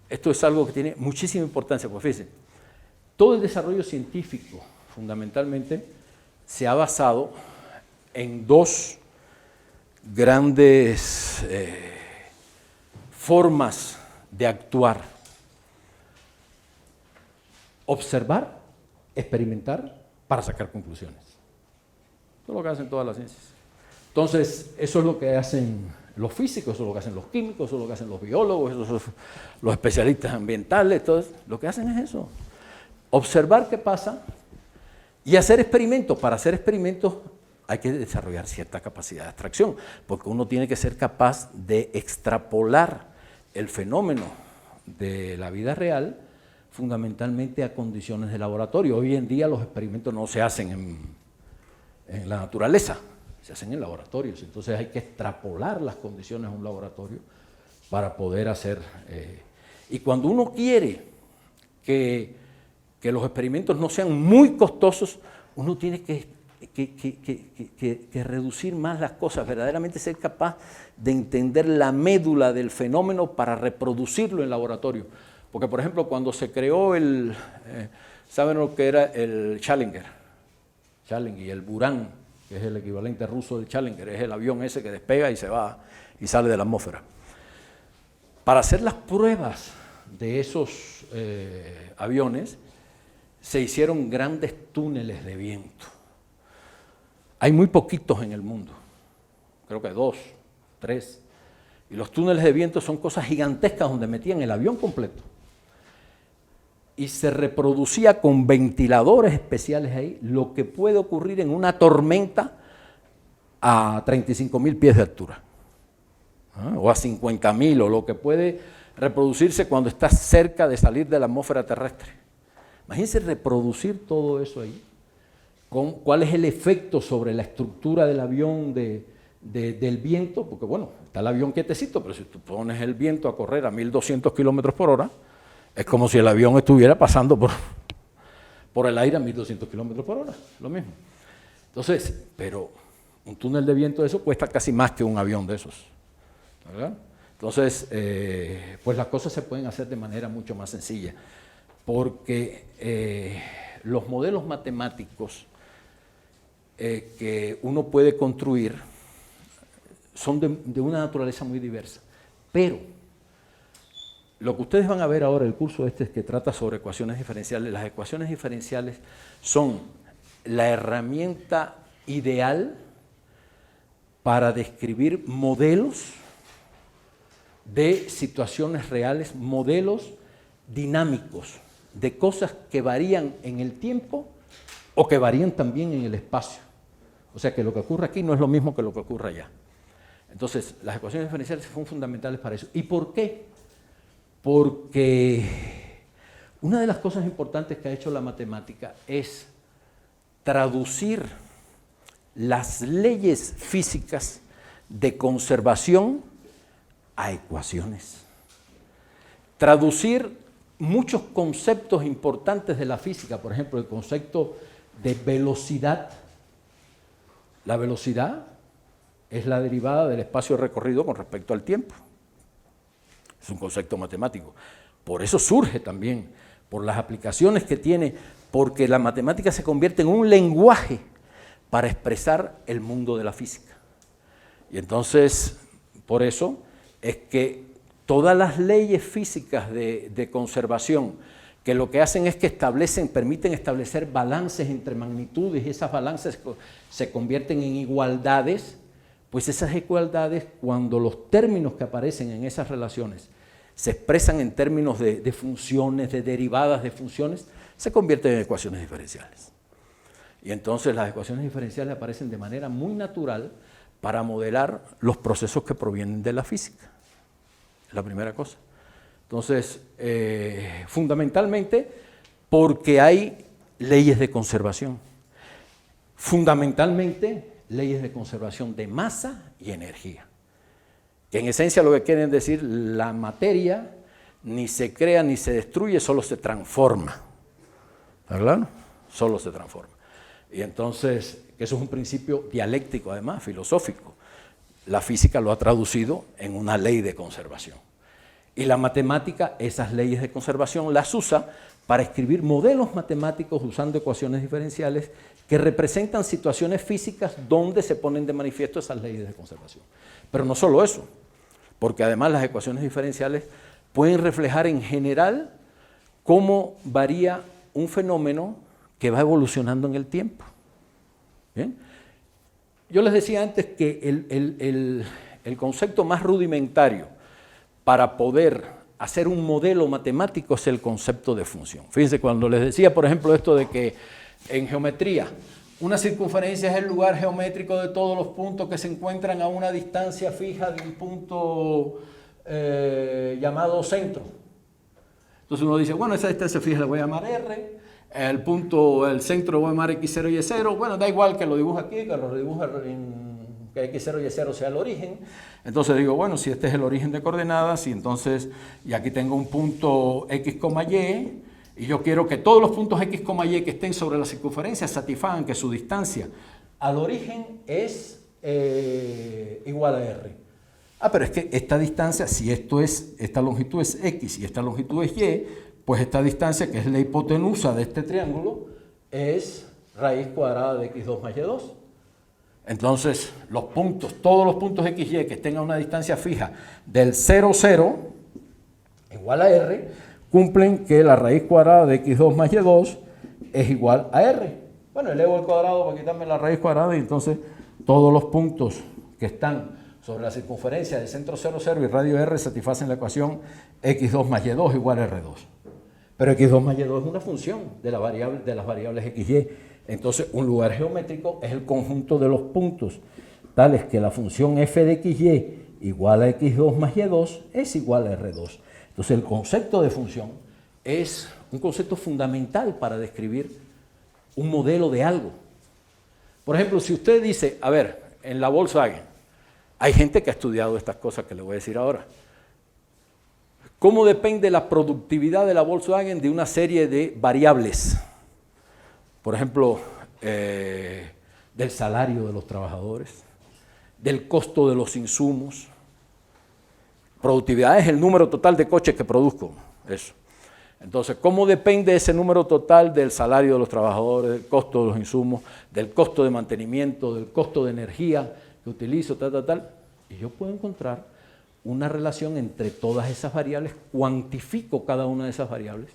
esto es algo que tiene muchísima importancia, porque fíjense, todo el desarrollo científico fundamentalmente se ha basado en dos grandes formas de actuar: observar, experimentar para sacar conclusiones. Eso es lo que hacen todas las ciencias. Entonces, eso es lo que hacen los físicos, eso es lo que hacen los químicos, eso es lo que hacen los biólogos, eso es los especialistas ambientales, todo eso. Lo que hacen es eso: observar qué pasa y hacer experimentos. Para hacer experimentos hay que desarrollar cierta capacidad de abstracción, porque uno tiene que ser capaz de extrapolar el fenómeno de la vida real fundamentalmente a condiciones de laboratorio. Hoy en día los experimentos no se hacen en la naturaleza, se hacen en laboratorios. Entonces hay que extrapolar las condiciones de un laboratorio para poder hacer... y cuando uno quiere que los experimentos no sean muy costosos, uno tiene que reducir más las cosas, verdaderamente ser capaz de entender la médula del fenómeno para reproducirlo en laboratorio. Porque, por ejemplo, cuando se creó ¿saben lo que era el Challenger y el Buran, que es el equivalente ruso del Challenger? Es el avión ese que despega y se va y sale de la atmósfera. Para hacer las pruebas de esos aviones, se hicieron grandes túneles de viento. Hay muy poquitos en el mundo, creo que 2, 3. Y los túneles de viento son cosas gigantescas donde metían el avión completo. Y se reproducía con ventiladores especiales ahí lo que puede ocurrir en una tormenta a 35.000 pies de altura. O a 50.000, o lo que puede reproducirse cuando está cerca de salir de la atmósfera terrestre. Imagínense reproducir todo eso ahí. ¿Cuál es el efecto sobre la estructura del avión del viento? Porque bueno, está el avión quietecito, pero si tú pones el viento a correr a 1.200 kilómetros por hora, es como si el avión estuviera pasando por el aire a 1.200 kilómetros por hora, lo mismo. Entonces, pero un túnel de viento de eso cuesta casi más que un avión de esos, ¿verdad? Entonces, pues las cosas se pueden hacer de manera mucho más sencilla, porque los modelos matemáticos que uno puede construir son de una naturaleza muy diversa, pero lo que ustedes van a ver ahora, el curso este que trata sobre ecuaciones diferenciales, las ecuaciones diferenciales son la herramienta ideal para describir modelos de situaciones reales, modelos dinámicos, de cosas que varían en el tiempo o que varían también en el espacio. O sea que lo que ocurre aquí no es lo mismo que lo que ocurre allá. Entonces, las ecuaciones diferenciales son fundamentales para eso. ¿Y por qué? Porque una de las cosas importantes que ha hecho la matemática es traducir las leyes físicas de conservación a ecuaciones. Traducir muchos conceptos importantes de la física, por ejemplo, el concepto de velocidad. La velocidad es la derivada del espacio recorrido con respecto al tiempo. Es un concepto matemático. Por eso surge también, por las aplicaciones que tiene, porque la matemática se convierte en un lenguaje para expresar el mundo de la física. Y entonces, por eso es que todas las leyes físicas de conservación, que lo que hacen es que permiten establecer balances entre magnitudes, y esas balances se convierten en igualdades, pues esas igualdades, cuando los términos que aparecen en esas relaciones se expresan en términos de funciones, de derivadas de funciones, se convierten en ecuaciones diferenciales. Y entonces las ecuaciones diferenciales aparecen de manera muy natural para modelar los procesos que provienen de la física. Es la primera cosa. Entonces, fundamentalmente, porque hay leyes de conservación. Fundamentalmente, leyes de conservación de masa y energía. Que en esencia lo que quieren decir, la materia ni se crea ni se destruye, solo se transforma. ¿Está claro? Solo se transforma. Y entonces, eso es un principio dialéctico, además, filosófico. La física lo ha traducido en una ley de conservación. Y la matemática, esas leyes de conservación, las usa para escribir modelos matemáticos usando ecuaciones diferenciales que representan situaciones físicas donde se ponen de manifiesto esas leyes de conservación. Pero no solo eso, porque además las ecuaciones diferenciales pueden reflejar en general cómo varía un fenómeno que va evolucionando en el tiempo. ¿Bien? Yo les decía antes que el concepto más rudimentario para poder hacer un modelo matemático es el concepto de función. Fíjense, cuando les decía, por ejemplo, esto de que en geometría una circunferencia es el lugar geométrico de todos los puntos que se encuentran a una distancia fija de un punto llamado centro. Entonces uno dice, bueno, esa distancia fija la voy a llamar R, el centro lo voy a llamar X0 y Y0, bueno, da igual que lo dibuje aquí, que lo dibuje que X0 y Y0 sea el origen. Entonces digo, bueno, si este es el origen de coordenadas, y aquí tengo un punto X, Y, y yo quiero que todos los puntos X, Y que estén sobre la circunferencia satisfagan que su distancia al origen es igual a R. Pero es que esta distancia, si esta longitud es X y esta longitud es Y, pues esta distancia, que es la hipotenusa de este triángulo, es raíz cuadrada de X2 más Y2. Entonces, todos los puntos X, Y que estén a una distancia fija del 0, 0, igual a R, cumplen que la raíz cuadrada de X2 más Y2 es igual a R. Bueno, elevo al cuadrado para quitarme la raíz cuadrada y entonces todos los puntos que están sobre la circunferencia del centro 0, 0 y radio R satisfacen la ecuación X2 más Y2 igual a R2. Pero X2 más Y2 es una función de las variables X, Y. Entonces, un lugar geométrico es el conjunto de los puntos, tales que la función f de XY igual a X2 más Y2 es igual a R2. Entonces, el concepto de función es un concepto fundamental para describir un modelo de algo. Por ejemplo, si usted dice, a ver, en la Volkswagen, hay gente que ha estudiado estas cosas que le voy a decir ahora. ¿Cómo depende la productividad de la Volkswagen de una serie de variables? Por ejemplo, del salario de los trabajadores, del costo de los insumos. Productividad es el número total de coches que produzco, eso. Entonces, ¿cómo depende ese número total del salario de los trabajadores, del costo de los insumos, del costo de mantenimiento, del costo de energía que utilizo, tal? Y yo puedo encontrar una relación entre todas esas variables, cuantifico cada una de esas variables,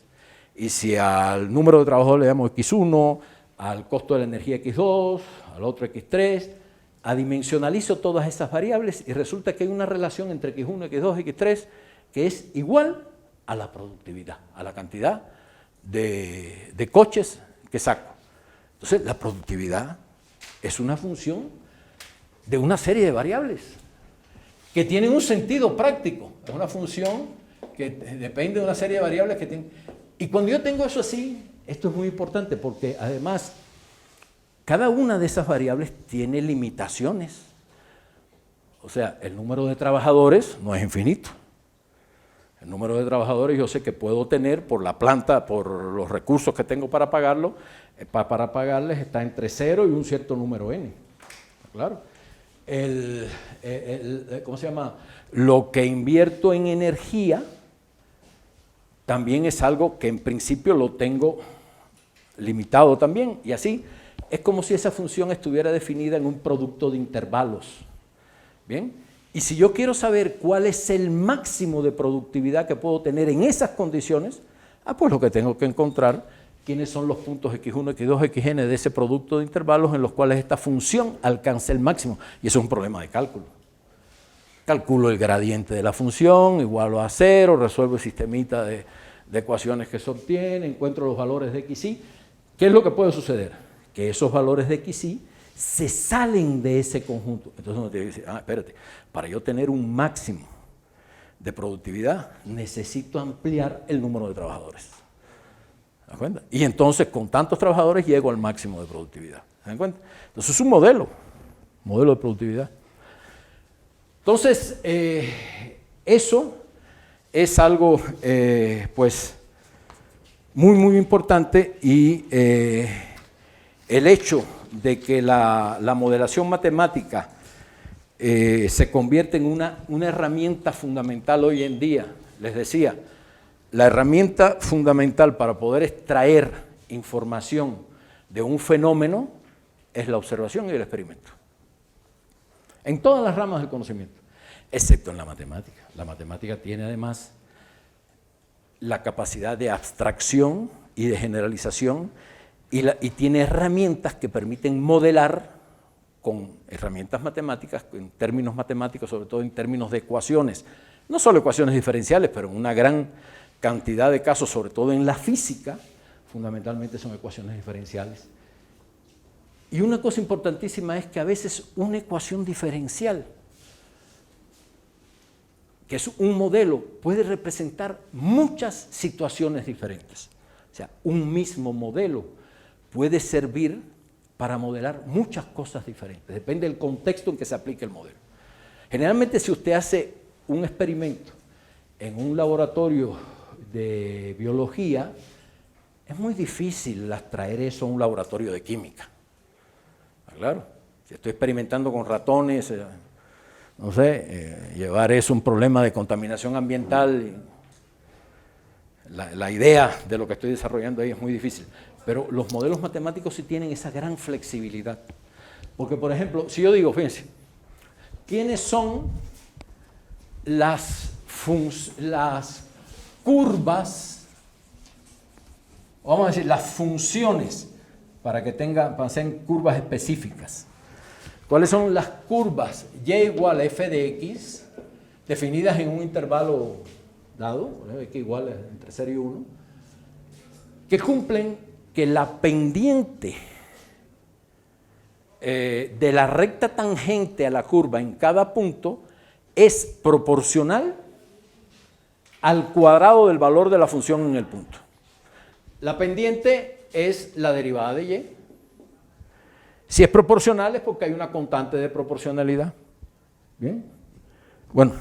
y si al número de trabajadores le llamo X1, al costo de la energía X2, al otro X3, adimensionalizo todas esas variables y resulta que hay una relación entre X1, X2, X3 que es igual a la productividad, a la cantidad de coches que saco. Entonces, la productividad es una función de una serie de variables que tienen un sentido práctico. Es una función que depende de una serie de variables que tienen. Y cuando yo tengo eso así, esto es muy importante porque además cada una de esas variables tiene limitaciones. O sea, el número de trabajadores no es infinito. El número de trabajadores yo sé que puedo tener por la planta, por los recursos que tengo para pagarlo, para pagarles está entre 0 y un cierto número n. Claro. ¿Cómo se llama? Lo que invierto en energía también es algo que en principio lo tengo limitado también. Y así es como si esa función estuviera definida en un producto de intervalos. ¿Bien? Y si yo quiero saber cuál es el máximo de productividad que puedo tener en esas condiciones, pues lo que tengo que encontrar, quiénes son los puntos x1, x2, xn de ese producto de intervalos en los cuales esta función alcanza el máximo. Y eso es un problema de cálculo. Calculo el gradiente de la función, igualo a 0, resuelvo el sistemita de ecuaciones que se obtiene, encuentro los valores de xy. ¿Qué es lo que puede suceder? Que esos valores de xy se salen de ese conjunto. Entonces uno tiene que decir, espérate, para yo tener un máximo de productividad necesito ampliar el número de trabajadores. ¿Se dan cuenta? Y entonces con tantos trabajadores llego al máximo de productividad. ¿Se dan cuenta? Entonces es un modelo de productividad. Entonces, eso es algo pues muy importante y el hecho de que la modelación matemática se convierte en una herramienta fundamental hoy en día. Les decía, la herramienta fundamental para poder extraer información de un fenómeno es la observación y el experimento. En todas las ramas del conocimiento, excepto en la matemática. La matemática tiene además la capacidad de abstracción y de generalización y tiene herramientas que permiten modelar con herramientas matemáticas, en términos matemáticos, sobre todo en términos de ecuaciones, no solo ecuaciones diferenciales, pero en una gran cantidad de casos, sobre todo en la física, fundamentalmente son ecuaciones diferenciales. Y una cosa importantísima es que a veces una ecuación diferencial, que es un modelo, puede representar muchas situaciones diferentes. O sea, un mismo modelo puede servir para modelar muchas cosas diferentes. Depende del contexto en que se aplique el modelo. Generalmente, si usted hace un experimento en un laboratorio de biología, es muy difícil traer eso a un laboratorio de química. Claro, si estoy experimentando con ratones, no sé, llevar eso a un problema de contaminación ambiental, la idea de lo que estoy desarrollando ahí es muy difícil. Pero los modelos matemáticos sí tienen esa gran flexibilidad. Porque, por ejemplo, si yo digo, fíjense, ¿quiénes son las curvas, vamos a decir, las funciones, para que sean curvas específicas? ¿Cuáles son las curvas y igual a f de x, definidas en un intervalo dado, x igual entre 0 y 1, que cumplen que la pendiente de la recta tangente a la curva en cada punto es proporcional al cuadrado del valor de la función en el punto? La pendiente es la derivada de y. Si es proporcional es porque hay una constante de proporcionalidad. ¿Bien? Bueno,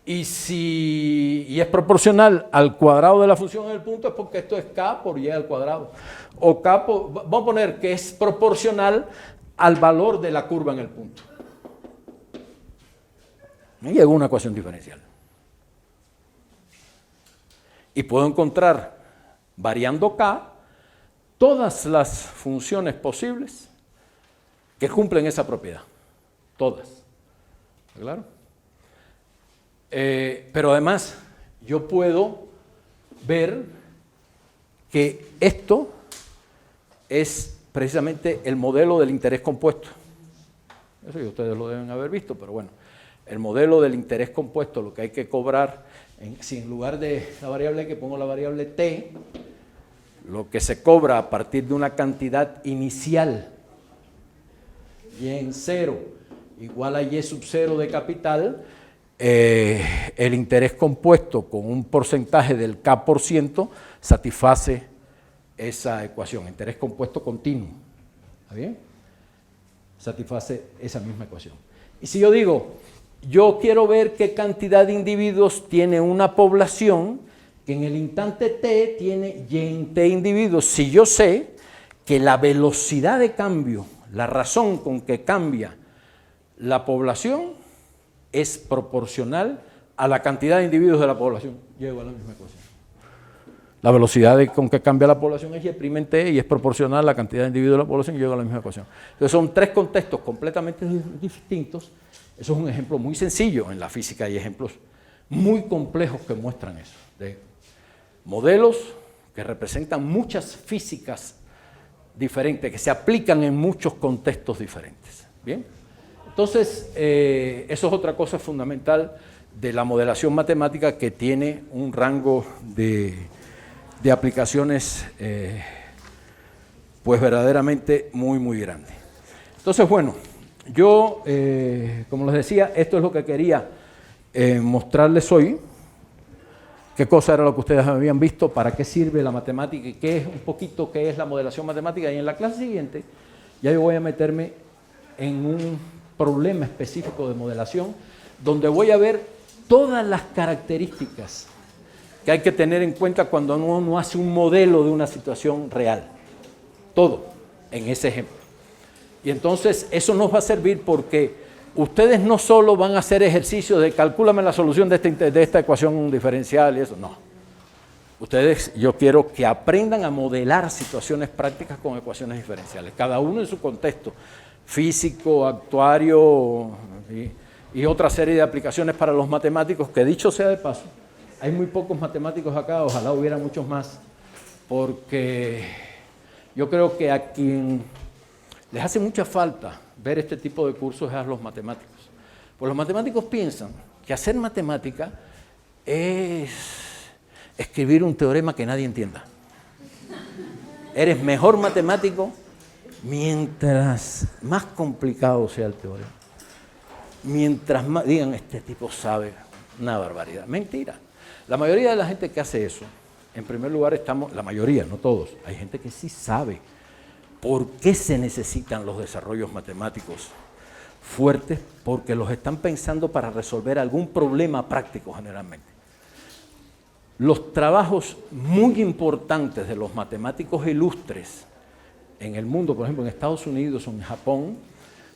y si es proporcional al cuadrado de la función en el punto es porque esto es k por y al cuadrado. O k vamos a poner que es proporcional al valor de la curva en el punto. Y llegó una ecuación diferencial. Y puedo encontrar, variando k, todas las funciones posibles que cumplen esa propiedad. Todas. ¿Está claro? Pero además, yo puedo ver que esto es precisamente el modelo del interés compuesto. Eso ya ustedes lo deben haber visto, pero bueno. El modelo del interés compuesto, lo que hay que cobrar, si en lugar de la variable que pongo la variable t, lo que se cobra a partir de una cantidad inicial y en 0 igual a y sub 0 de capital, el interés compuesto con un porcentaje del k% satisface esa ecuación, interés compuesto continuo. ¿Está bien? Satisface esa misma ecuación. Y si yo digo, yo quiero ver qué cantidad de individuos tiene una población que en el instante t tiene y en t individuos, si yo sé que la velocidad de cambio, la razón con que cambia la población es proporcional a la cantidad de individuos de la población, llego a la misma ecuación. La velocidad con que cambia la población es y' en t y es proporcional a la cantidad de individuos de la población y llego a la misma ecuación. Entonces son tres contextos completamente distintos. Eso es un ejemplo muy sencillo. En la física hay ejemplos muy complejos que muestran eso, de modelos que representan muchas físicas diferentes, que se aplican en muchos contextos diferentes. ¿Bien? Entonces, eso es otra cosa fundamental de la modelación matemática, que tiene un rango de aplicaciones pues verdaderamente muy, muy grande. Entonces, bueno, yo, como les decía, esto es lo que quería mostrarles hoy. Qué cosa era lo que ustedes habían visto, para qué sirve la matemática y qué es un poquito qué es la modelación matemática. Y en la clase siguiente ya yo voy a meterme en un problema específico de modelación, donde voy a ver todas las características que hay que tener en cuenta cuando uno hace un modelo de una situación real. Todo en ese ejemplo. Y entonces eso nos va a servir porque ustedes no solo van a hacer ejercicios de calcúlame la solución de esta ecuación diferencial y eso, no. Ustedes, yo quiero que aprendan a modelar situaciones prácticas con ecuaciones diferenciales, cada uno en su contexto, físico, actuario y otra serie de aplicaciones para los matemáticos, que dicho sea de paso, hay muy pocos matemáticos acá, ojalá hubiera muchos más, porque yo creo que a quien les hace mucha falta ver este tipo de cursos es a los matemáticos. Pues los matemáticos piensan que hacer matemática es escribir un teorema que nadie entienda. Eres mejor matemático mientras más complicado sea el teorema. Mientras más digan, este tipo sabe, una barbaridad. Mentira. La mayoría de la gente que hace eso, en primer lugar la mayoría, no todos, hay gente que sí sabe por qué se necesitan los desarrollos matemáticos fuertes, porque los están pensando para resolver algún problema práctico generalmente. Los trabajos muy importantes de los matemáticos ilustres en el mundo, por ejemplo en Estados Unidos o en Japón,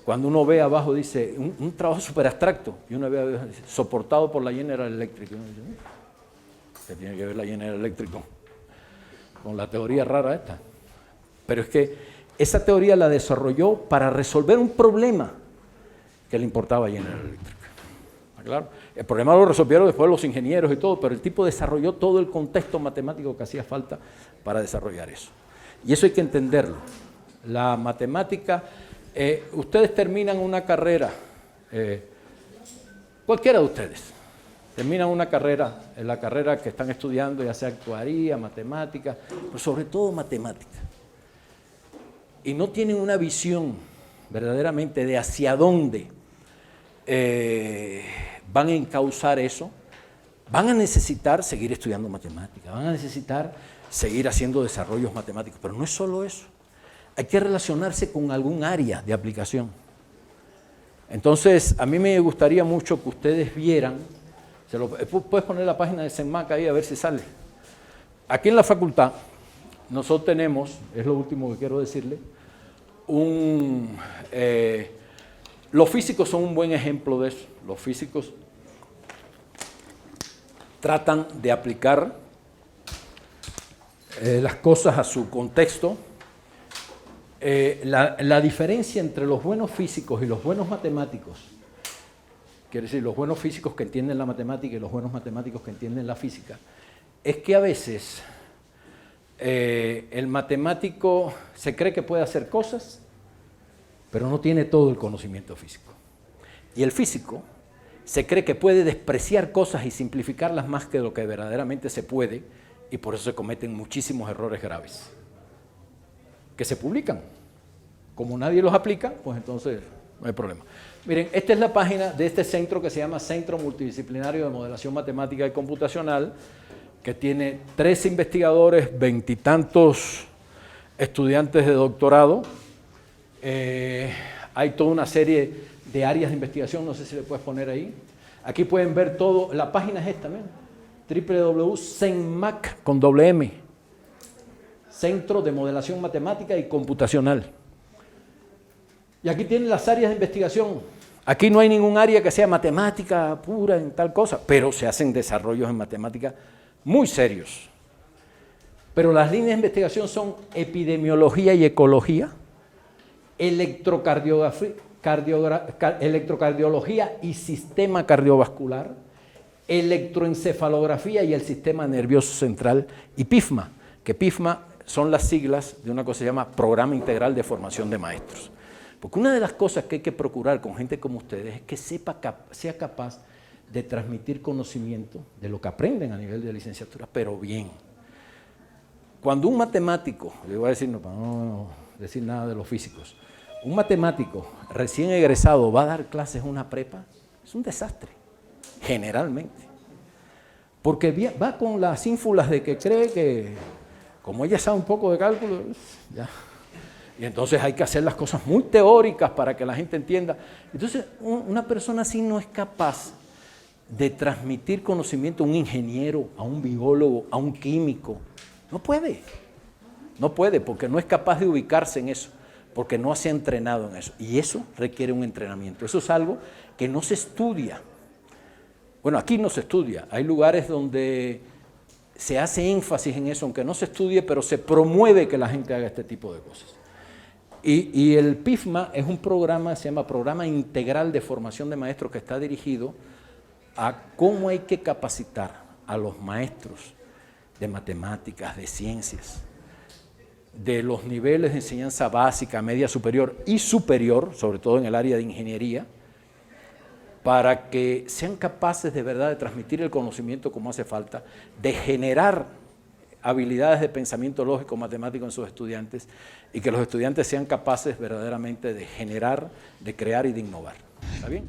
cuando uno ve abajo dice un trabajo súper abstracto, y uno ve abajo, dice, soportado por la General Electric. Y uno dice, ¿qué tiene que ver la General Electric con la teoría rara esta? Pero es que esa teoría la desarrolló para resolver un problema que le importaba a General Electric. ¿Claro? El problema lo resolvieron después los ingenieros y todo, pero el tipo desarrolló todo el contexto matemático que hacía falta para desarrollar eso. Y eso hay que entenderlo. La matemática, ustedes terminan una carrera, cualquiera de ustedes, terminan una carrera, en la carrera que están estudiando, ya sea actuaría, matemática, pero sobre todo matemática. Y no tienen una visión verdaderamente de hacia dónde van a encauzar eso, van a necesitar seguir estudiando matemáticas, van a necesitar seguir haciendo desarrollos matemáticos, pero no es solo eso, hay que relacionarse con algún área de aplicación. Entonces, a mí me gustaría mucho que ustedes vieran, puedes poner la página de CENMAC ahí a ver si sale. Aquí en la facultad, nosotros tenemos, es lo último que quiero decirle, los físicos son un buen ejemplo de eso. Los físicos tratan de aplicar las cosas a su contexto. La diferencia entre los buenos físicos y los buenos matemáticos, quiere decir, los buenos físicos que entienden la matemática y los buenos matemáticos que entienden la física, es que a veces el matemático se cree que puede hacer cosas, pero no tiene todo el conocimiento físico. Y el físico se cree que puede despreciar cosas y simplificarlas más que lo que verdaderamente se puede, y por eso se cometen muchísimos errores graves, que se publican. Como nadie los aplica, pues entonces no hay problema. Miren, esta es la página de este centro que se llama Centro Multidisciplinario de Modelación Matemática y Computacional, que tiene 13 investigadores, 20 y tantos estudiantes de doctorado, Hay toda una serie de áreas de investigación, no sé si le puedes poner ahí. Aquí pueden ver todo, la página es esta, www.cenmac, con doble M, Centro de Modelación Matemática y Computacional. Y aquí tienen las áreas de investigación. Aquí no hay ningún área que sea matemática pura en tal cosa, pero se hacen desarrollos en matemática muy serios. Pero las líneas de investigación son epidemiología y ecología, electrocardiología y sistema cardiovascular, electroencefalografía y el sistema nervioso central, y PIFMA, que PIFMA son las siglas de una cosa que se llama Programa Integral de Formación de Maestros. Porque una de las cosas que hay que procurar con gente como ustedes es que sea capaz de transmitir conocimiento de lo que aprenden a nivel de licenciatura, pero bien. Cuando un matemático, le voy a decir, no, para no decir nada de los físicos, un matemático recién egresado va a dar clases en una prepa, es un desastre, generalmente. Porque va con las ínfulas de que cree que, como ella sabe un poco de cálculo, ya. Y entonces hay que hacer las cosas muy teóricas para que la gente entienda. Entonces, una persona así no es capaz de transmitir conocimiento a un ingeniero, a un biólogo, a un químico. No puede. No puede porque no es capaz de ubicarse en eso, porque no se ha entrenado en eso. Y eso requiere un entrenamiento. Eso es algo que no se estudia. Bueno, aquí no se estudia. Hay lugares donde se hace énfasis en eso, aunque no se estudie, pero se promueve que la gente haga este tipo de cosas. Y el PIFMA es un programa, se llama Programa Integral de Formación de Maestros, que está dirigido a cómo hay que capacitar a los maestros de matemáticas, de ciencias, de los niveles de enseñanza básica, media superior y superior, sobre todo en el área de ingeniería, para que sean capaces de verdad de transmitir el conocimiento como hace falta, de generar habilidades de pensamiento lógico matemático en sus estudiantes y que los estudiantes sean capaces verdaderamente de generar, de crear y de innovar. ¿Está bien?